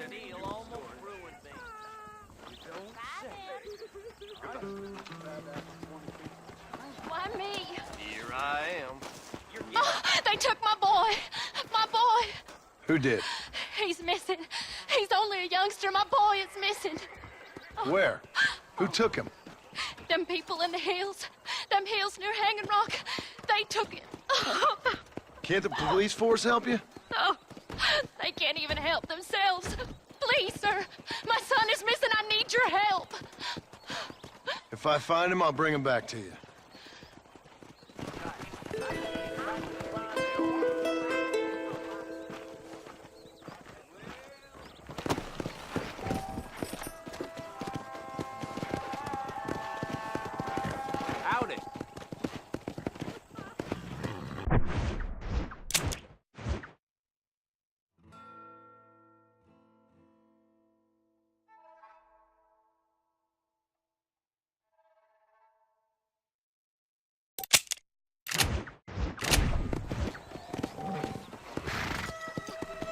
deal almost ruined me. Why me? Here I am. Oh, they took my boy. My boy. Who did? He's missing. He's only a youngster. My boy is missing. Where? Who took him? Them people in the hills. Them hills near Hanging Rock. They took it. Can't the police force help you? Oh, they can't even help themselves. Please, sir. My son is missing. I need your help. If I find him, I'll bring him back to you. Howdy.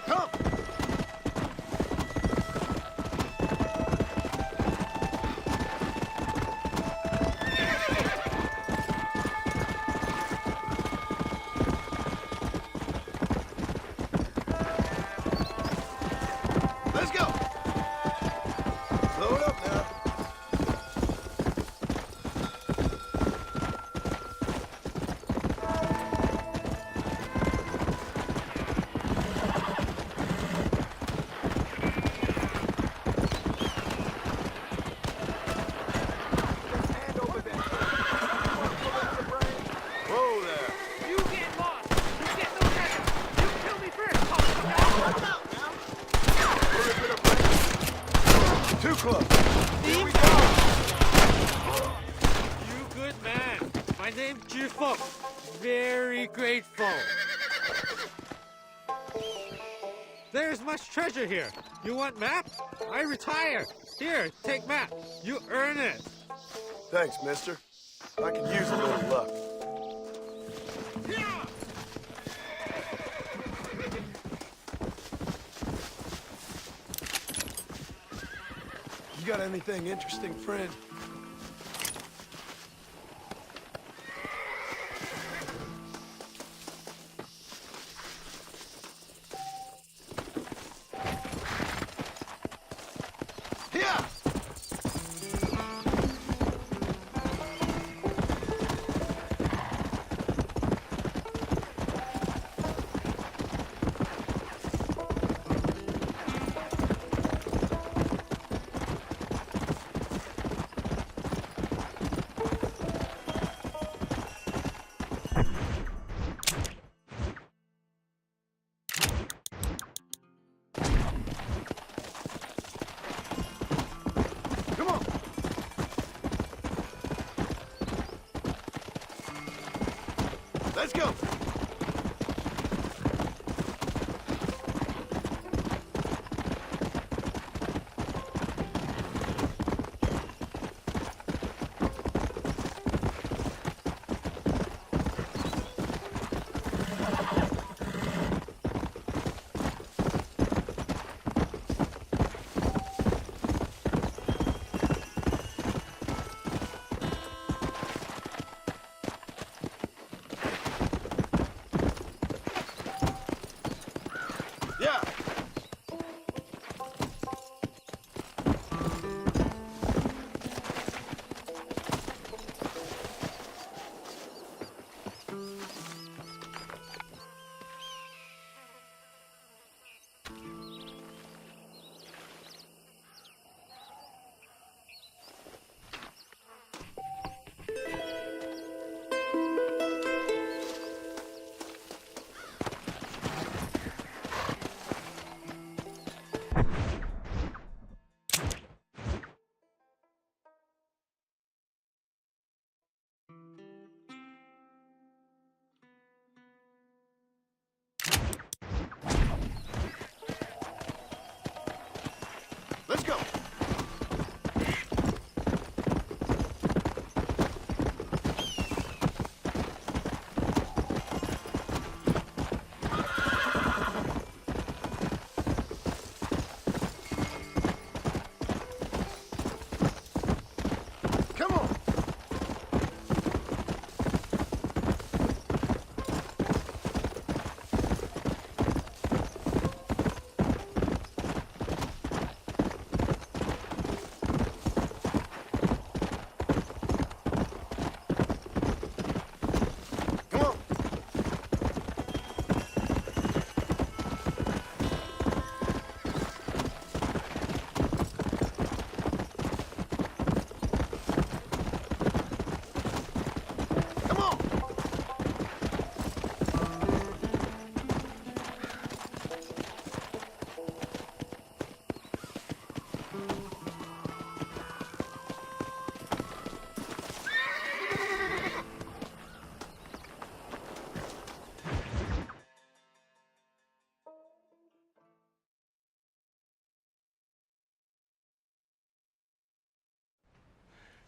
Come! Let's go! Slow it up now. Whoa there. You get lost. You get no credit. You kill me first. Too close. Here we go. You good man. My name's Jifo. Very grateful. There's much treasure here. You want map? I retire. Here, take map. You earn it. Thanks, mister. I could use a little luck. You got anything interesting, friend? Here! Come on! Let's go!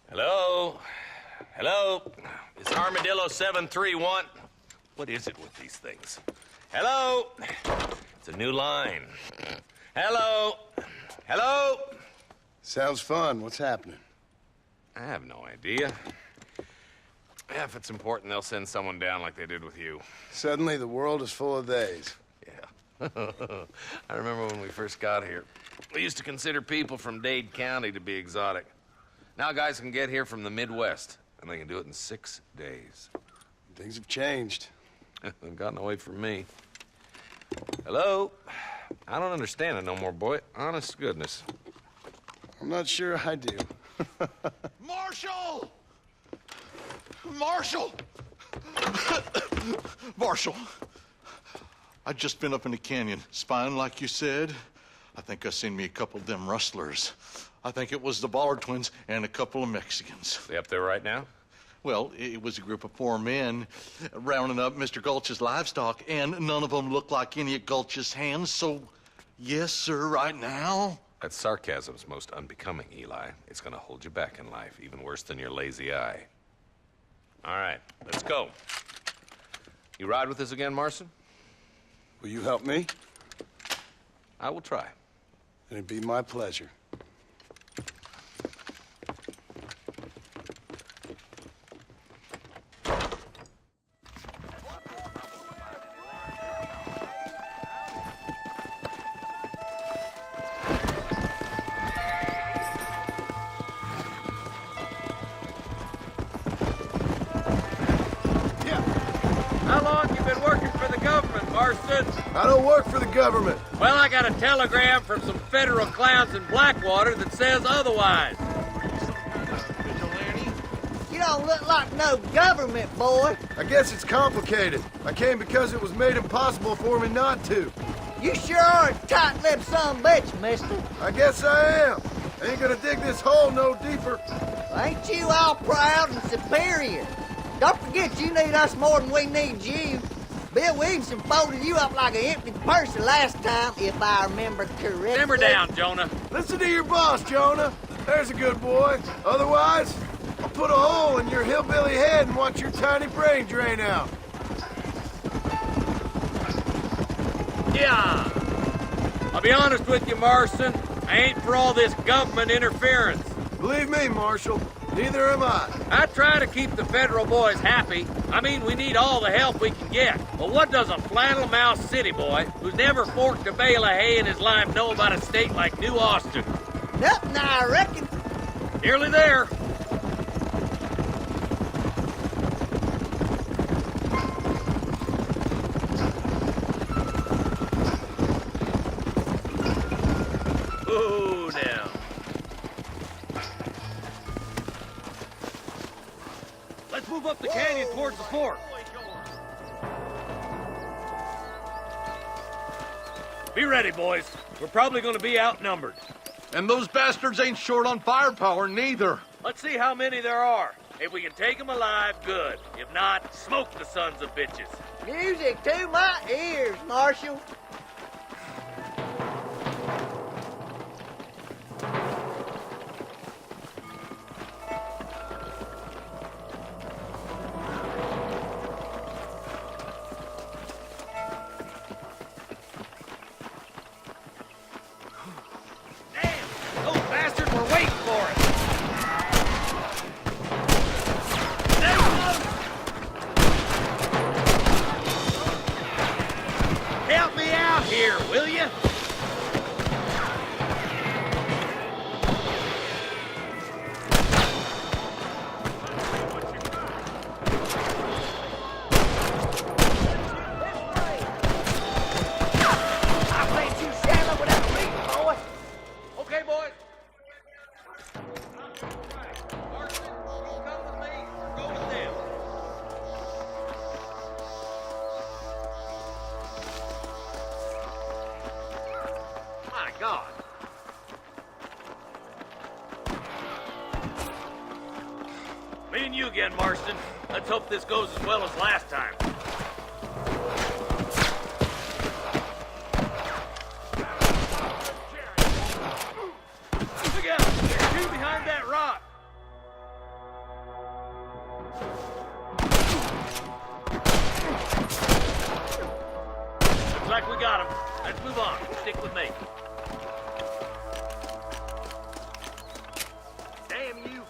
Hello? Hello? It's Armadillo 731. What is it with these things? Hello? It's a new line. Hello? Hello? Sounds fun. What's happening? I have no idea. Yeah, if it's important, they'll send someone down like they did with you. Suddenly, the world is full of theys. Yeah. I remember when we first got here. We used to consider people from Dade County to be exotic. Now guys can get here from the Midwest, and they can do it in 6 days. Things have changed. They've gotten away from me. Hello? I don't understand it no more, boy. Honest to goodness. I'm not sure I do. Marshall! Marshall! Marshall! I'd just been up in the canyon, spying like you said. I think I seen me a couple of them rustlers. I think it was the Ballard twins and a couple of Mexicans. They up there right now? Well, it was a group of 4 men rounding up Mr. Gulch's livestock, and none of them looked like any of Gulch's hands, so yes, sir, right now. That sarcasm's most unbecoming, Eli. It's gonna hold you back in life, even worse than your lazy eye. All right, let's go. You ride with us again, Marston? Will you help me? I will try. It'd be my pleasure. How long you been working for the government, Marston? I don't work for the government. Well, I got a telegram from some federal clowns in Blackwater that says otherwise. You don't look like no government, boy. I guess it's complicated. I came because it was made impossible for me not to. You sure are a tight-lipped son of a bitch, mister. I guess I am. I ain't gonna dig this hole no deeper. Ain't you all proud and superior? Don't forget you need us more than we need you. Bill Williamson folded you up like an empty purse the last time, if I remember correctly. Simmer down, Jonah. Listen to your boss, Jonah. There's a good boy. Otherwise, I'll put a hole in your hillbilly head and watch your tiny brain drain out. Yeah. I'll be honest with you, Marston. I ain't for all this government interference. Believe me, Marshal, neither am I. I try to keep the federal boys happy. I mean, we need all the help we can get. But what does a flannel-mouthed city boy who's never forked a bale of hay in his life know about a state like New Austin? Nothing, I reckon. Nearly there. Ooh, now. Let's move up the canyon towards the fort. Be ready, boys. We're probably going to be outnumbered. And those bastards ain't short on firepower, neither. Let's see how many there are. If we can take them alive, good. If not, smoke the sons of bitches. Music to my ears, Marshal. Damn! Those bastards were waiting for us! Stay close! Help me out here, will you? I bet you shallow without reading, boy. Okay, boys. Marston, you come with me or go with them. My God. Me and you again, Marston. Let's hope this goes as well as last time. Look out! There's two behind that rock. Stick with me. Damn you.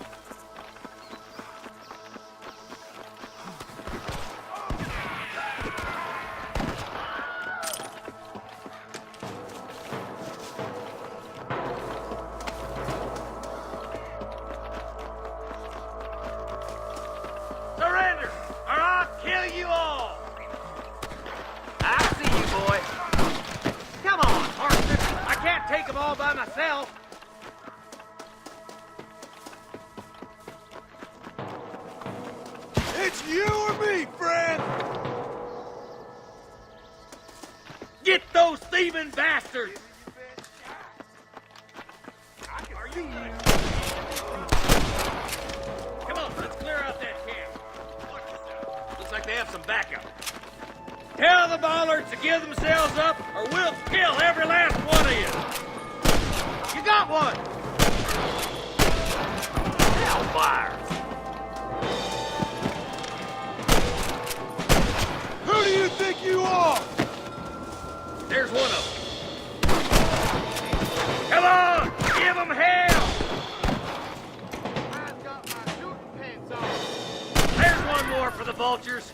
Surrender, or I'll kill you all! I see you, boy. Come on, Marston. I can't take them all by myself. It's you or me, friend! Get those thieving bastards! Come on, let's clear out that camp. Looks like they have some backup. Tell the bollards to give themselves up, or we'll kill every last one of you. You got one. Hellfire. Who do you think you are? There's one of them. Come on, give them hell. I've got my shooting pants on. There's one more for the vultures.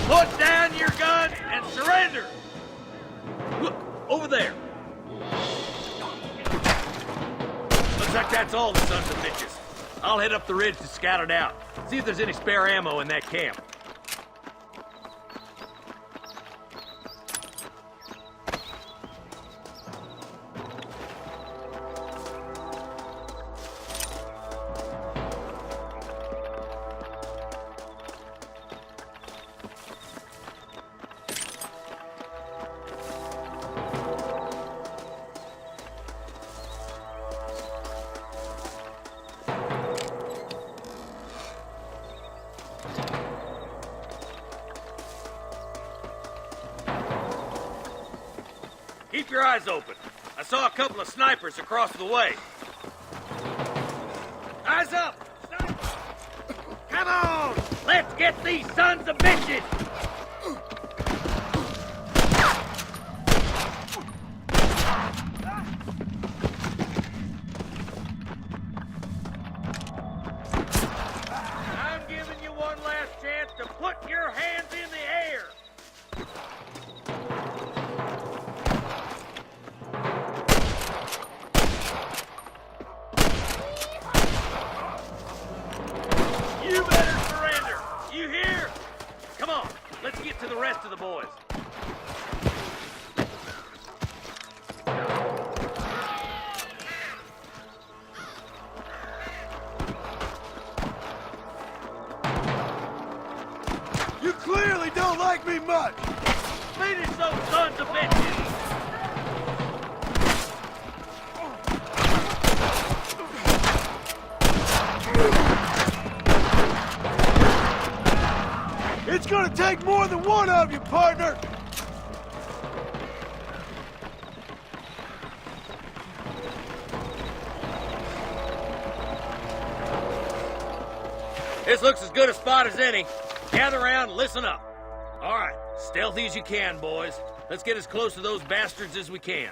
Put down your gun and surrender! Look, over there. Looks like that's all the sons of bitches. I'll head up the ridge to scout it out. See if there's any spare ammo in that camp. Keep your eyes open. I saw a couple of snipers across the way. Eyes up! Sniper! Come on! Let's get these sons of bitches! I'm giving you one last chance to put your hands in the air! You better surrender! You hear? Come on, let's get to the rest of the boys. You clearly don't like me much! Finish those sons of bitches! It's gonna take more than one of you, partner! This looks as good a spot as any. Gather around, listen up. All right, stealthy as you can, boys. Let's get as close to those bastards as we can.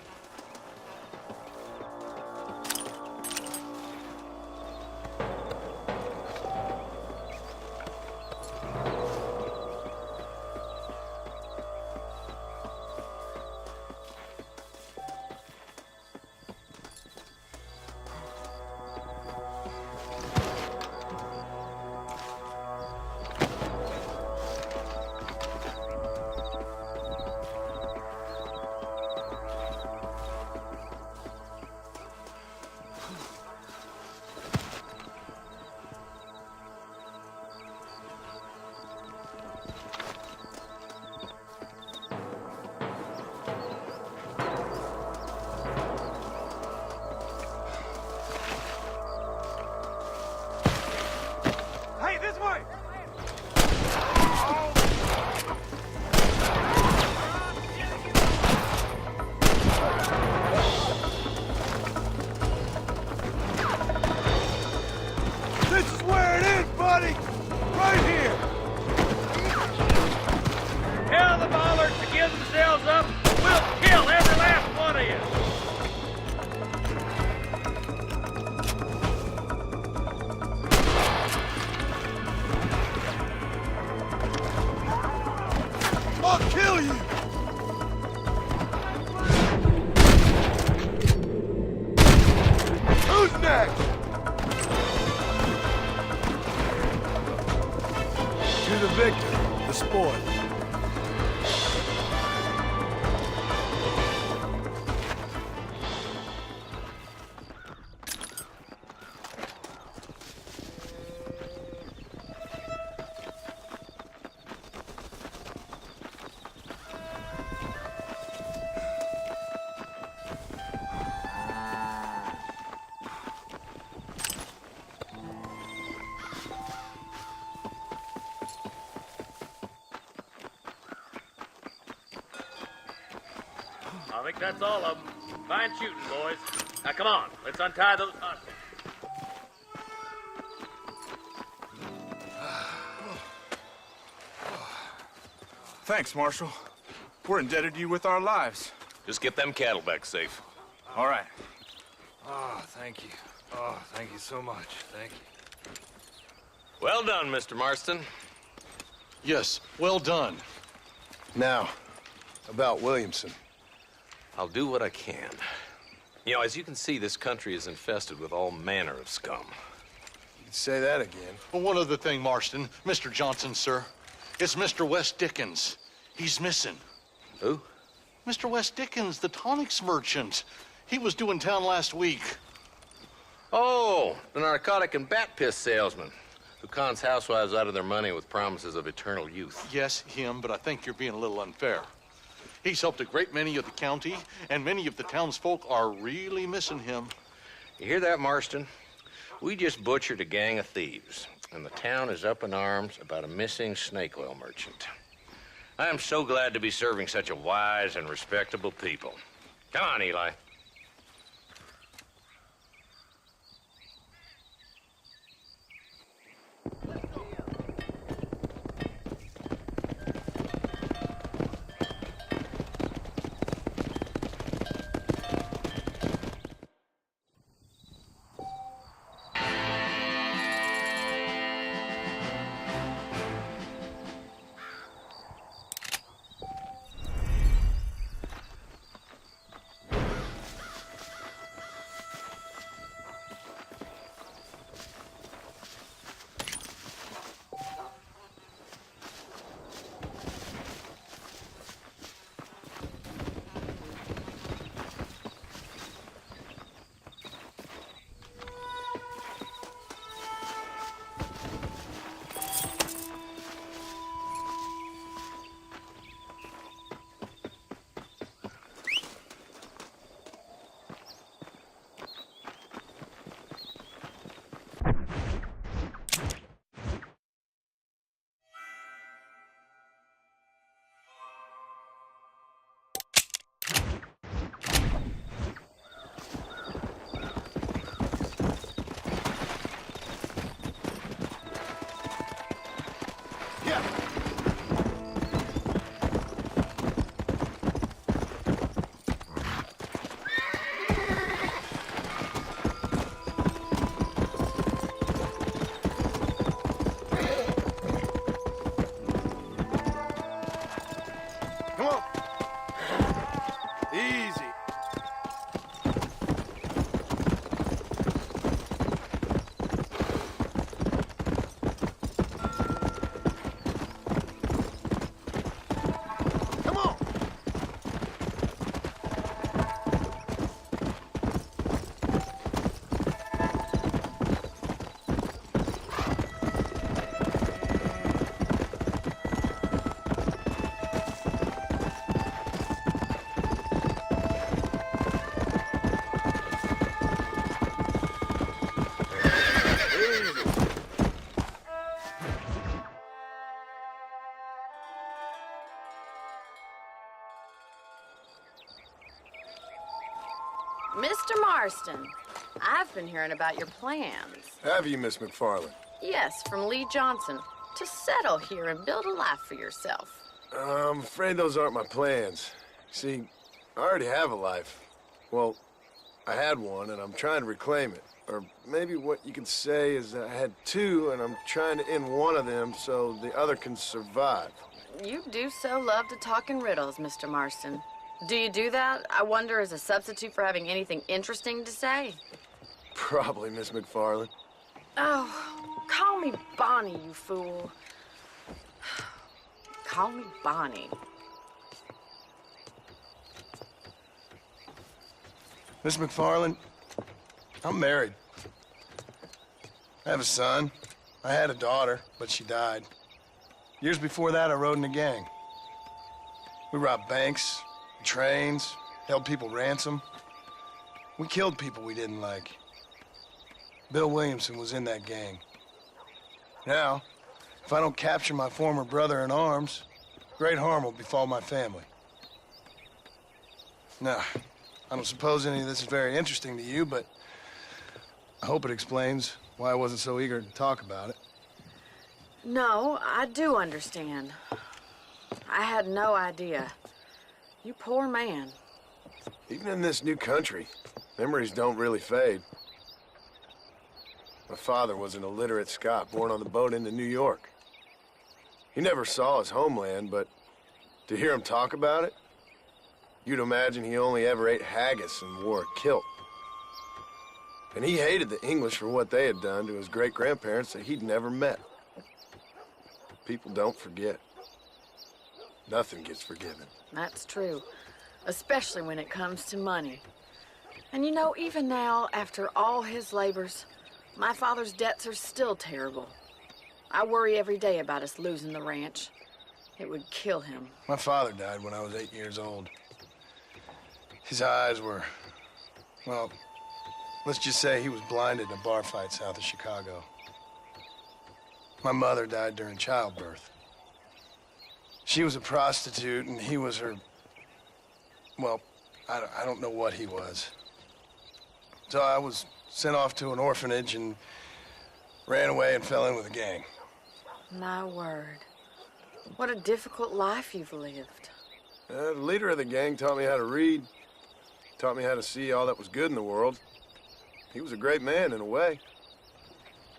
next? To the victor, the spoil. I think that's all of them. Fine shooting, boys. Now, come on. Let's untie those hostages. Thanks, Marshal. We're indebted to you with our lives. Just get them cattle back safe. All right. Oh, thank you. Oh, thank you so much. Thank you. Well done, Mr. Marston. Yes, well done. Now, about Williamson. I'll do what I can. You know, as you can see, this country is infested with all manner of scum. You can say that again. Well, one other thing, Marston. Mr. Johnson, sir. It's Mr. West Dickens. He's missing. Who? Mr. West Dickens, the tonics merchant. He was due in town last week. Oh, the narcotic and bat piss salesman who cons housewives out of their money with promises of eternal youth. Yes, him, but I think you're being a little unfair. He's helped a great many of the county, and many of the townsfolk are really missing him. You hear that, Marston? We just butchered a gang of thieves, and the town is up in arms about a missing snake oil merchant. I am so glad to be serving such a wise and respectable people. Come on, Eli. Mr. Marston, I've been hearing about your plans. Have you, Miss McFarland? Yes, from Lee Johnson, to settle here and build a life for yourself. I'm afraid those aren't my plans. See, I already have a life. Well, I had one, and I'm trying to reclaim it. Or maybe what you could say is I had two, and I'm trying to end one of them so the other can survive. You do so love to talk in riddles, Mr. Marston. Do you do that, I wonder, as a substitute for having anything interesting to say? Probably, Miss McFarland. Oh, call me Bonnie, you fool. Call me Bonnie. Miss McFarland, I'm married. I have a son. I had a daughter, but she died. Years before that, I rode in a gang. We robbed banks, trains, held people ransom. We killed people we didn't like. Bill Williamson was in that gang. Now, if I don't capture my former brother in arms, great harm will befall my family. Now, I don't suppose any of this is very interesting to you, but I hope it explains why I wasn't so eager to talk about it. No, I do understand. I had no idea. You poor man. Even in this new country, memories don't really fade. My father was an illiterate Scot born on the boat into New York. He never saw his homeland, but to hear him talk about it, you'd imagine he only ever ate haggis and wore a kilt. And he hated the English for what they had done to his great-grandparents that he'd never met. People don't forget. Nothing gets forgiven. That's true, especially when it comes to money. And you know, even now, after all his labors, my father's debts are still terrible. I worry every day about us losing the ranch. It would kill him. My father died when I was 8 years old. His eyes were, well, let's just say he was blinded in a bar fight south of Chicago. My mother died during childbirth. She was a prostitute, and he was her, well, I don't know what he was. So I was sent off to an orphanage and ran away and fell in with a gang. My word. What a difficult life you've lived. The leader of the gang taught me how to read, taught me how to see all that was good in the world. He was a great man in a way.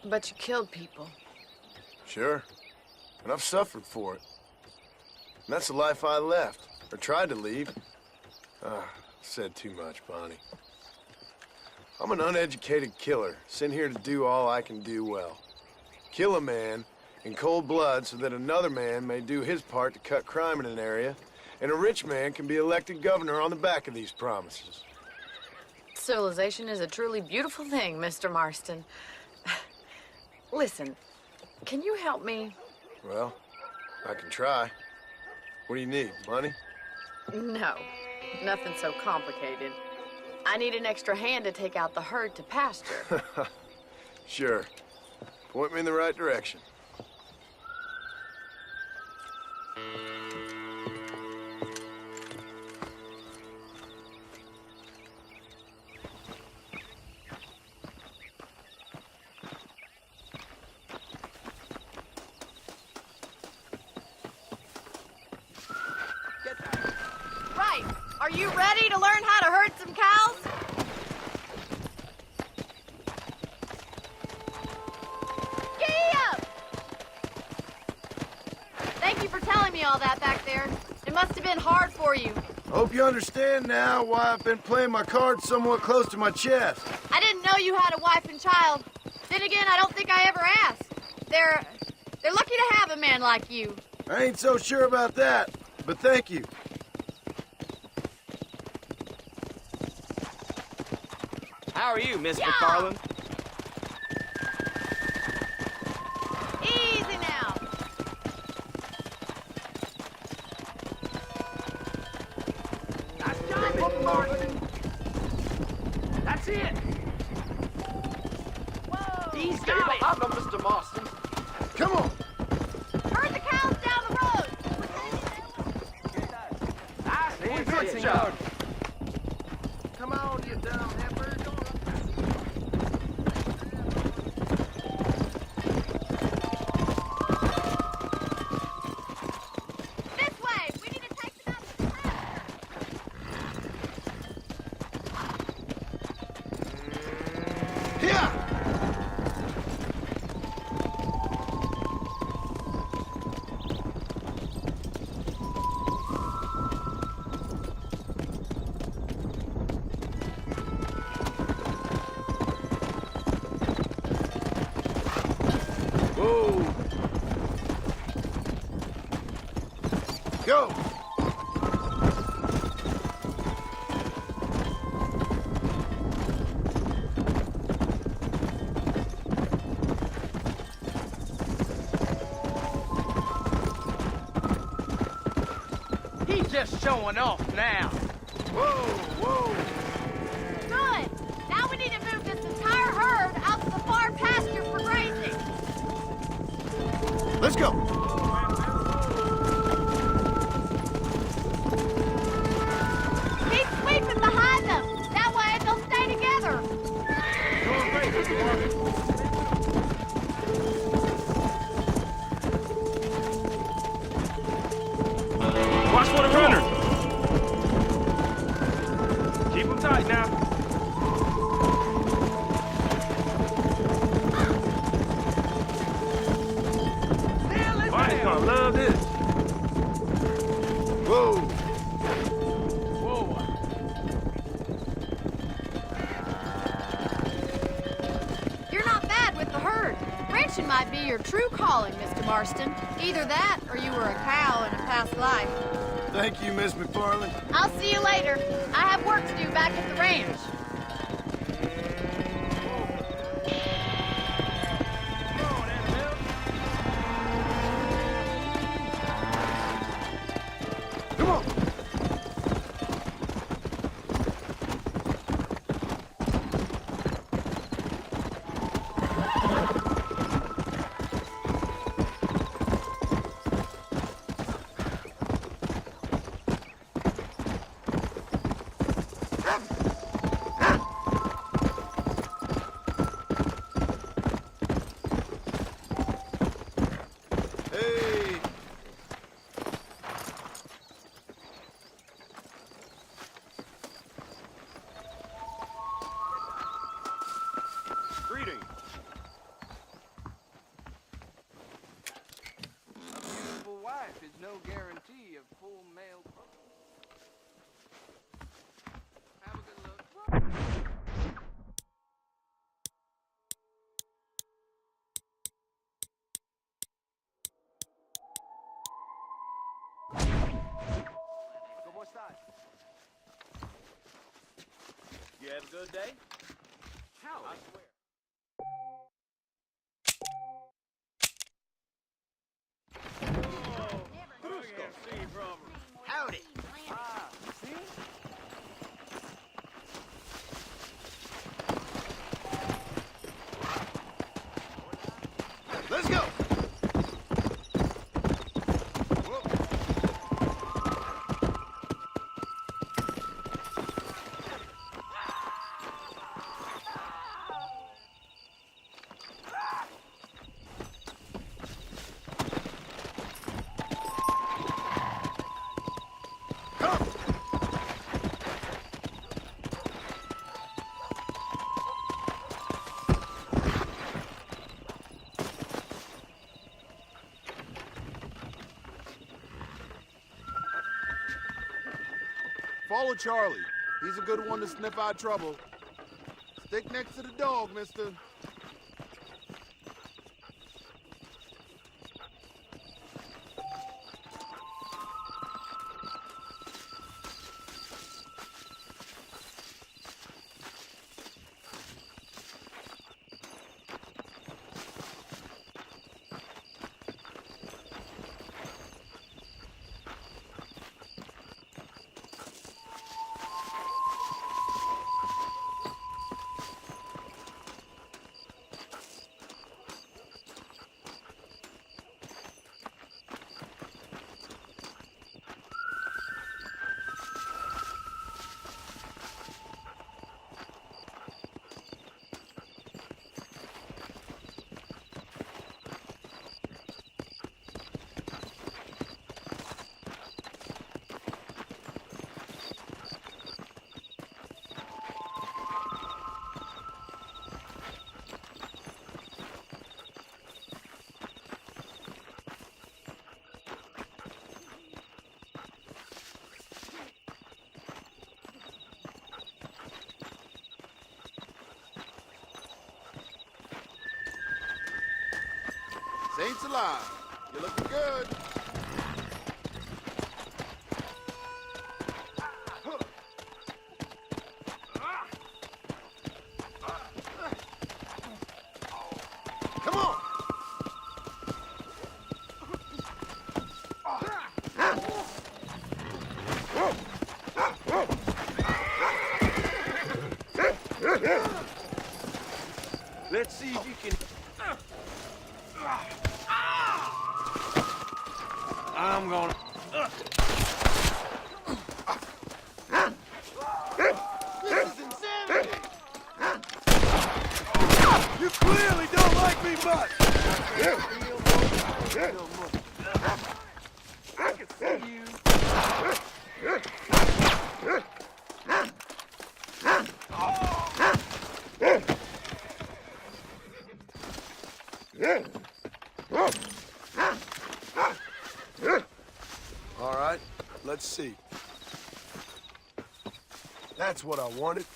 But you killed people. Sure. And I've suffered for it. And that's the life I left, or tried to leave. Said too much, Bonnie. I'm an uneducated killer, sent here to do all I can do well. Kill a man in cold blood so that another man may do his part to cut crime in an area, and a rich man can be elected governor on the back of these promises. Civilization is a truly beautiful thing, Mr. Marston. Listen, can you help me? Well, I can try. What do you need, money? No, nothing so complicated. I need an extra hand to take out the herd to pasture. Sure. Point me in the right direction. Right. Are you ready to learn how to herd some cows? Thank you for telling me all that back there. It must have been hard for you. I hope you understand now why I've been playing my cards somewhat close to my chest. I didn't know you had a wife and child. Then again, I don't think I ever asked. They're lucky to have a man like you. I ain't so sure about that, but thank you. How are you, Miss McFarland? Easy now. Nice job, Mr. Marston. That's it. Whoa. He's got it. I'm Mr. Marston. Come on. Herd the cows down the road. Nice and good job. Come on, you dumb heifer. This way. We need to take them out to the pasture. Here! Go! He's just showing off now. Whoa, whoa! Good. Now we need to move this entire herd out to the far pasture for grazing. Let's go! Keep sweeping behind them. That way they'll stay together. Doing great, Mr. Morgan. Watch for the runners. Keep them tight now. Mike's gonna love this. Whoa! Whoa. You're not bad with the herd. Ranching might be your true calling, Mr. Marston. Either that or you were a cow in a past life. Thank you, Miss McFarland. I'll see you later. I have work to do back at the ranch. Come on! Hey! Greetings. A beautiful wife is no guarantee of full male. Have a good look. ¿Cómo estás? You have a good day? How? I swear. Howdy. Let's go! Follow Charlie. He's a good one to sniff out trouble. Stick next to the dog, mister. Saints alive. You're looking good. Let's see if you can... I'm gonna... This is insanity! You clearly don't like me much! I can see you. All right, let's see. That's what I wanted.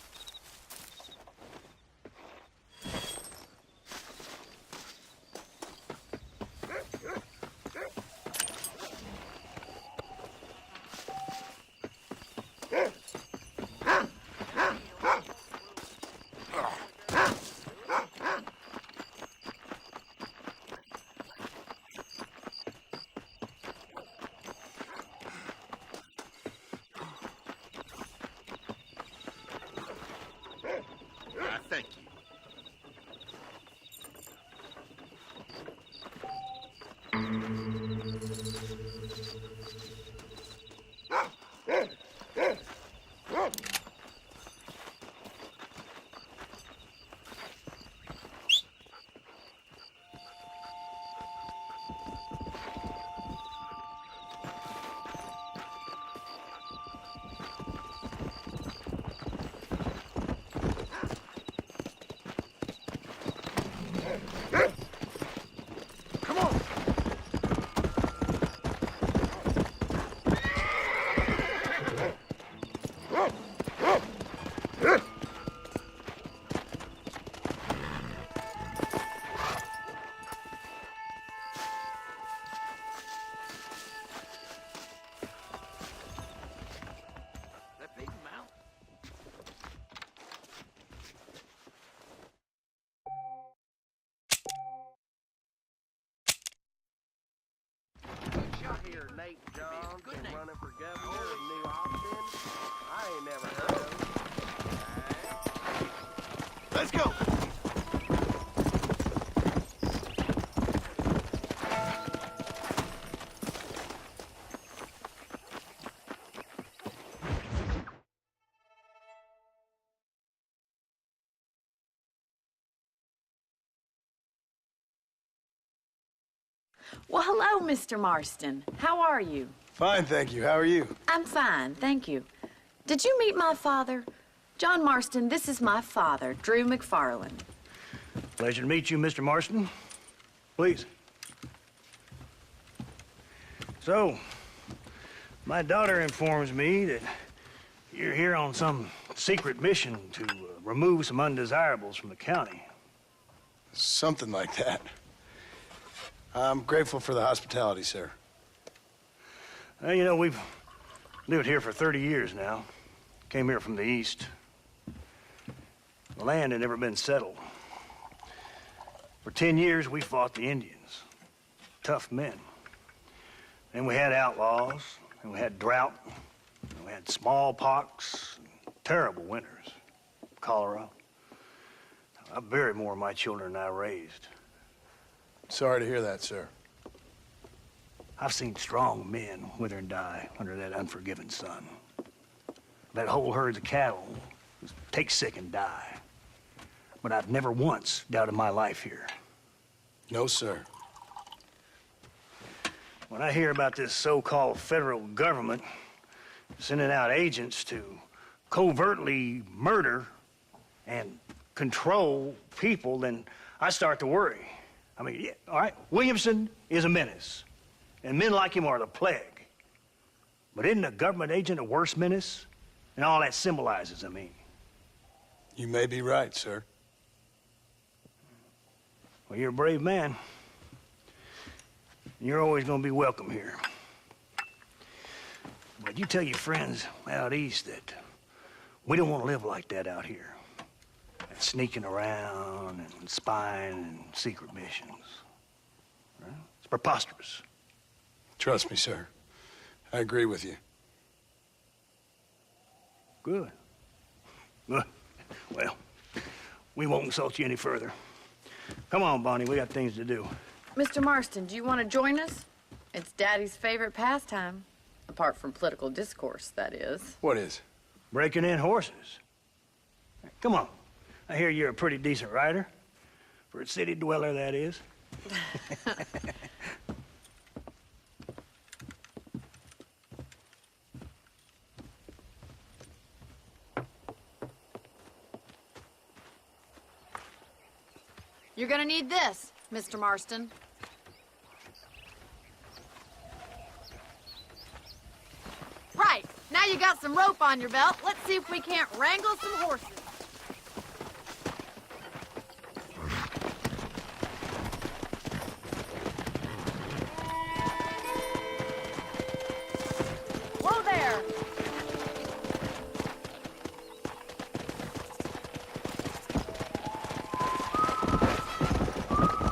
Thank you. Come on! That big mouth. Here, Nate Johns been running for governor of New Austin. I ain't never heard of him. Let's go! Well, hello, Mr. Marston. How are you? Fine, thank you. How are you? I'm fine, thank you. Did you meet my father? John Marston, this is my father, Drew McFarland. Pleasure to meet you, Mr. Marston. Please. So, my daughter informs me that you're here on some secret mission to remove some undesirables from the county. Something like that. I'm grateful for the hospitality, sir. Well, you know, we've lived here for 30 years now. Came here from the east. The land had never been settled. For 10 years, we fought the Indians. Tough men. Then we had outlaws, and we had drought, and we had smallpox, and terrible winters, cholera. I buried more of my children than I raised. Sorry to hear that, sir. I've seen strong men wither and die under that unforgiving sun. That whole herds of cattle just take sick and die. But I've never once doubted my life here. No, sir. When I hear about this so-called federal government sending out agents to covertly murder and control people, then I start to worry. I mean, yeah, all right, Williamson is a menace, and men like him are the plague. But isn't a government agent a worse menace? And all that symbolizes, I mean. You may be right, sir. Well, you're a brave man. You're always gonna be welcome here. But you tell your friends out east that we don't want to live like that out here. That sneaking around and spying and secret missions. Right? It's preposterous. Trust me, sir. I agree with you. Good. Good. Well, we won't insult you any further. Come on, Bonnie, we got things to do. Mr. Marston, do you want to join us? It's Daddy's favorite pastime. Apart from political discourse, that is. What is? Breaking in horses. Come on. I hear you're a pretty decent rider. For a city dweller, that is. You're gonna need this, Mr. Marston. Right, now you got some rope on your belt. Let's see if we can't wrangle some horses. Whoa there!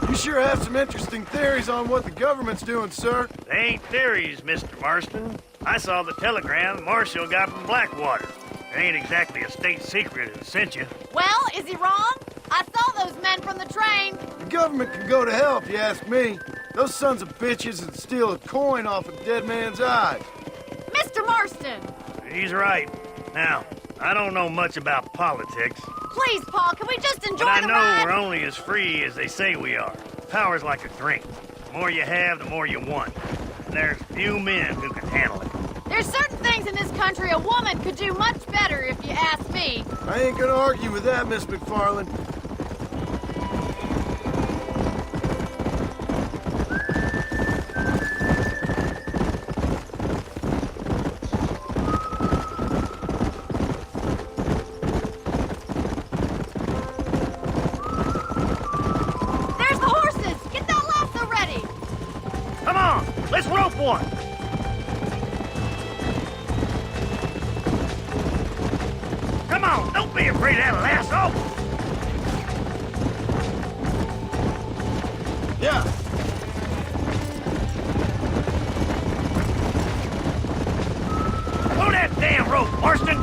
You sure have some interesting theories on what the government's doing, sir. They ain't theories, Mr. Marston. I saw the telegram Marshall got from Blackwater. It ain't exactly a state secret who sent you. Well, is he wrong? I saw those men from the train. The government can go to hell if you ask me. Those sons of bitches would steal a coin off a dead man's eyes. Mr. Marston! He's right. Now, I don't know much about politics. Please, Paul, can we just enjoy But I the know ride? we're only as free as they say we are. Power's like a drink. The more you have, the more you want. And there's few men who can handle it. There's certain things in this country a woman could do much better, if you ask me. I ain't gonna argue with that, Miss McFarland. There's the horses! Get that lasso ready! Come on, let's rope one. Come on, don't be afraid of that lasso. Yeah. Pull that damn rope, Marston.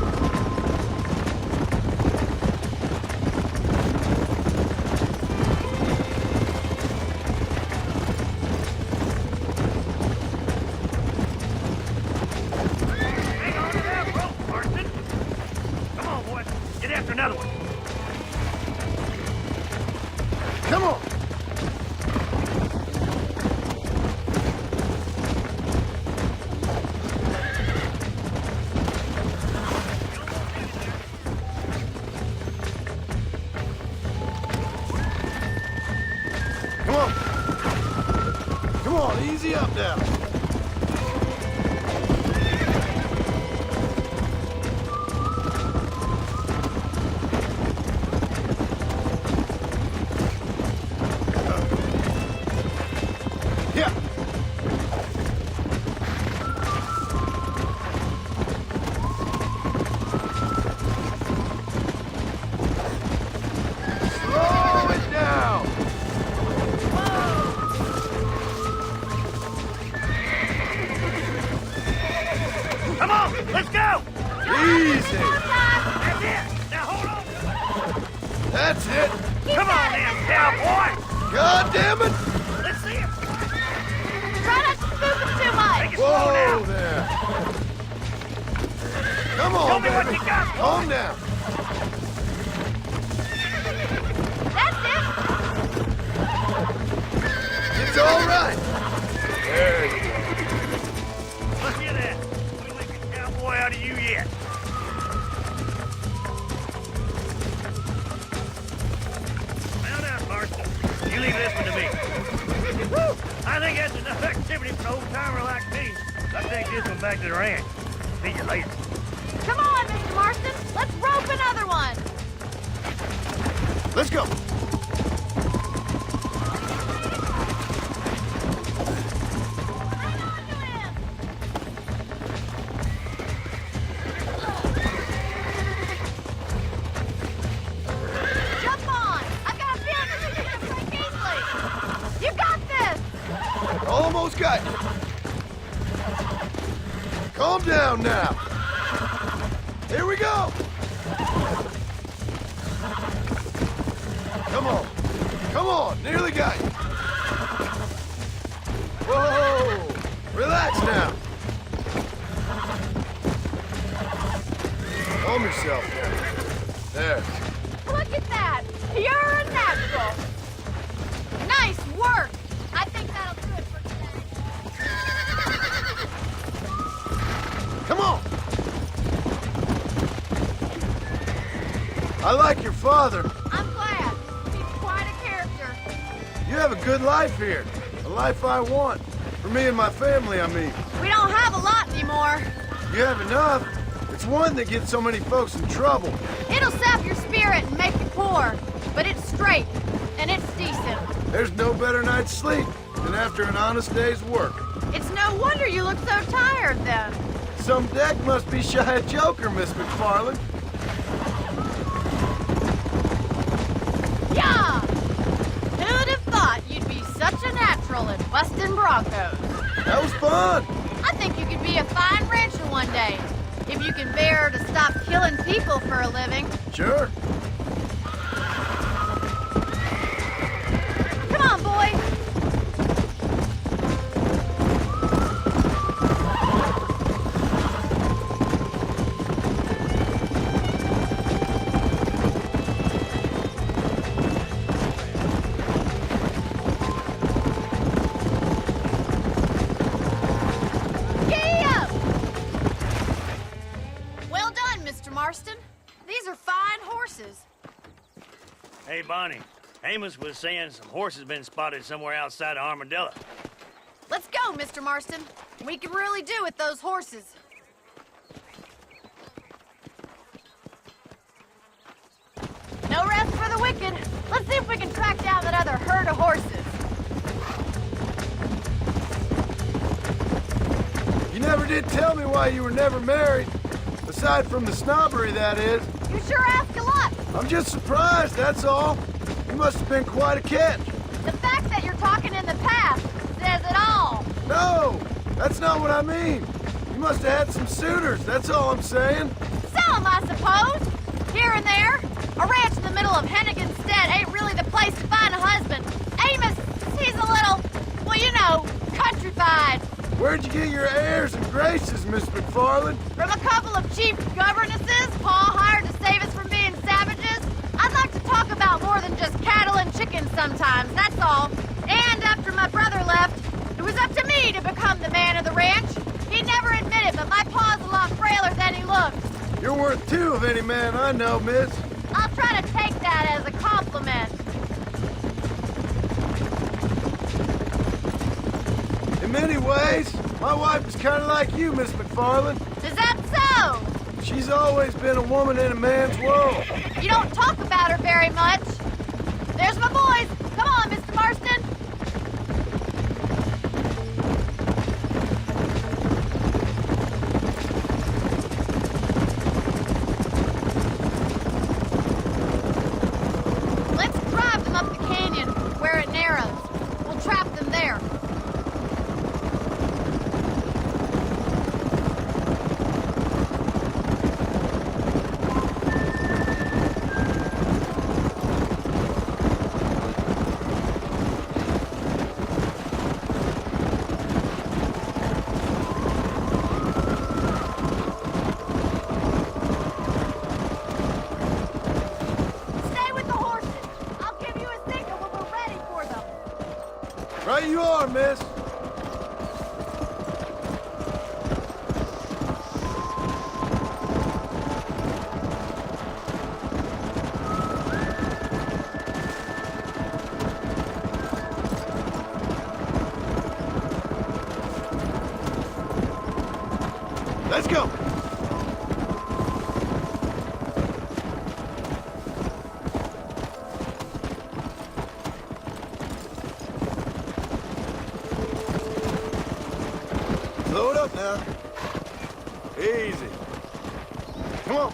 Hang on to that rope, Marston. Come on, boy. Get after another one. Come on. Come on. Come on, easy up now. Yeah. Slow it down. Come on, let's go. Easy. That's it. Now hold on. That's it. Come on, then, cowboy. God damn it. Let's see it. Try not to spook them too much! Make it slow Whoa down. there. Come on, Show me what baby. you got, boy. Calm down. That's it! It's all right. There you go. Look at that. We'll make a cowboy out of you yet. Well done, Marston. You leave this one to me. Woo! I think that's enough activity for an old-timer like me. I take this one back to the ranch. See you later. Come on, Mr. Marston! Let's rope another one! Let's go. Jump on! I've got a feeling this is gonna break easily! You got this! Almost got you. Calm down now. Here we go. Come on. Come on, nearly got you. Whoa, relax now. Calm yourself now. There. Look at that! You're a natural! Nice work! I think that'll do it for today. Come on. I like your father. I'm glad. He's quite a character. You have a good life here. A life I want. For me and my family, I mean. We don't have a lot anymore. You have enough. It's one that gets so many folks in trouble. It'll sap your spirit and make you poor, but it's straight, and it's decent. There's no better night's sleep than after an honest day's work. It's no wonder you look so tired, then. Some deck must be shy a joker, Miss McFarland. Yeah! Who'd have thought you'd be such a natural at busting broncos? That was fun. I think you could be a fine rancher one day, if you can bear to stop killing people for a living. Sure. Come on, boy. Giddy up! Well done, Mr. Marston. These are fine horses. Hey, Bonnie. Amos was saying some horses been spotted somewhere outside of Armadillo. Let's go, Mr. Marston. We can really do with those horses. No rest for the wicked. Let's see if we can track down that other herd of horses. You never did tell me why you were never married. Aside from the snobbery, that is. You sure ask a lot. I'm just surprised, that's all. You must have been quite a catch. The fact that you're talking in the past says it all. No, that's not what I mean. You must have had some suitors, that's all I'm saying. Some, I suppose. Here and there. A ranch in the middle of Hennigan's Stead ain't really the place to find a husband. Amos, he's a little, well, you know, countrified. Where'd you get your airs and graces, Miss McFarland? From a couple of cheap governesses Paul hired to save us from being savages. I'd like to talk about more than just cattle and chickens sometimes, that's all. And after my brother left, it was up to me to become the man of the ranch. He'd never admit it, but my paw's a lot frailer than he looks. You're worth two of any man I know, miss. I'll try to take that as a compliment. In many ways, my wife is kind of like you, Miss McFarland. Is that so? She's always been a woman in a man's world. You don't talk about her very much. There's my boys. Come on, Mr. Marston. Let's drive them up the canyon where it narrows. We'll trap them there. Stay with the horses. I'll give you a signal when we're ready for them. Right you are, miss. Let's go. Load up now. Easy. Come on.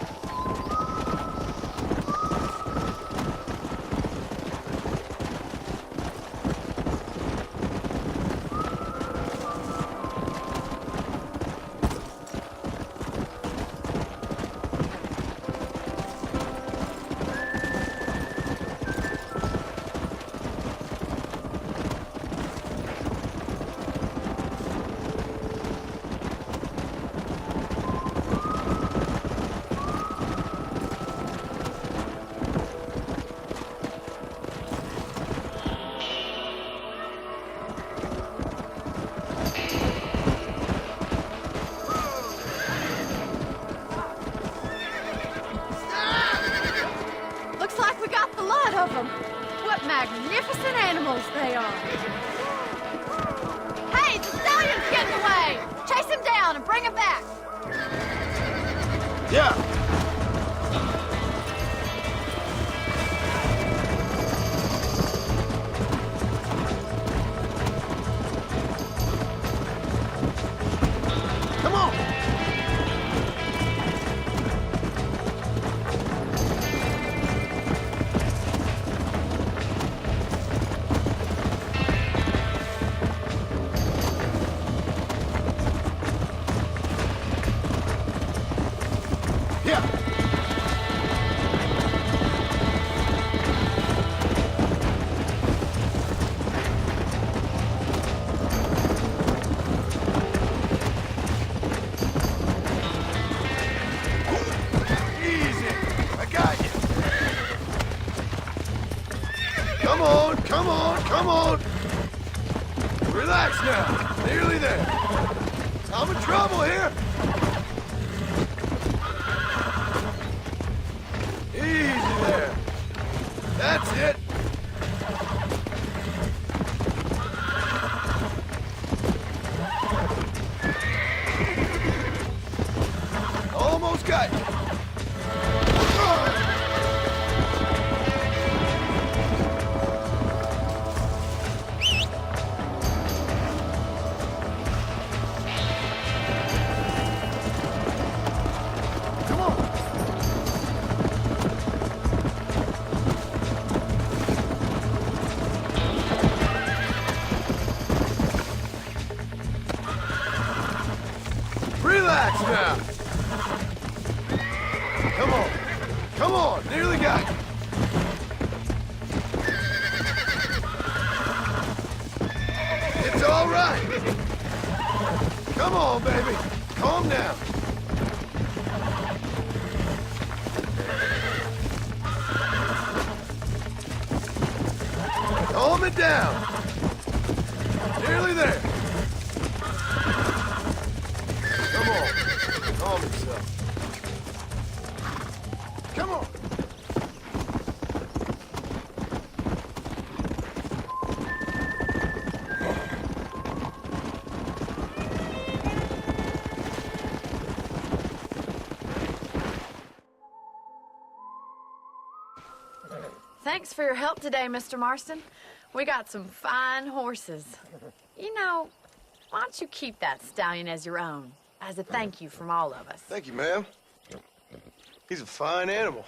magnificent animals they are. Hey, the stallion's getting away! Chase him down and bring him back! Yeah. Come on. Yeah. Easy. I got you. Come on, come on, come on. Relax now. Nearly there. I'm in trouble here. Easy there. That's it. Almost got you. Come on. Relax now. Come on. Come on. Nearly got you. It's all right. Come on, baby. Calm down. Calm it down. Nearly there. Come on. Calm yourself. Come on. Thanks for your help today, Mr. Marston. We got some fine horses. You know, why don't you keep that stallion as your own, as a thank you from all of us? Thank you, ma'am. He's a fine animal.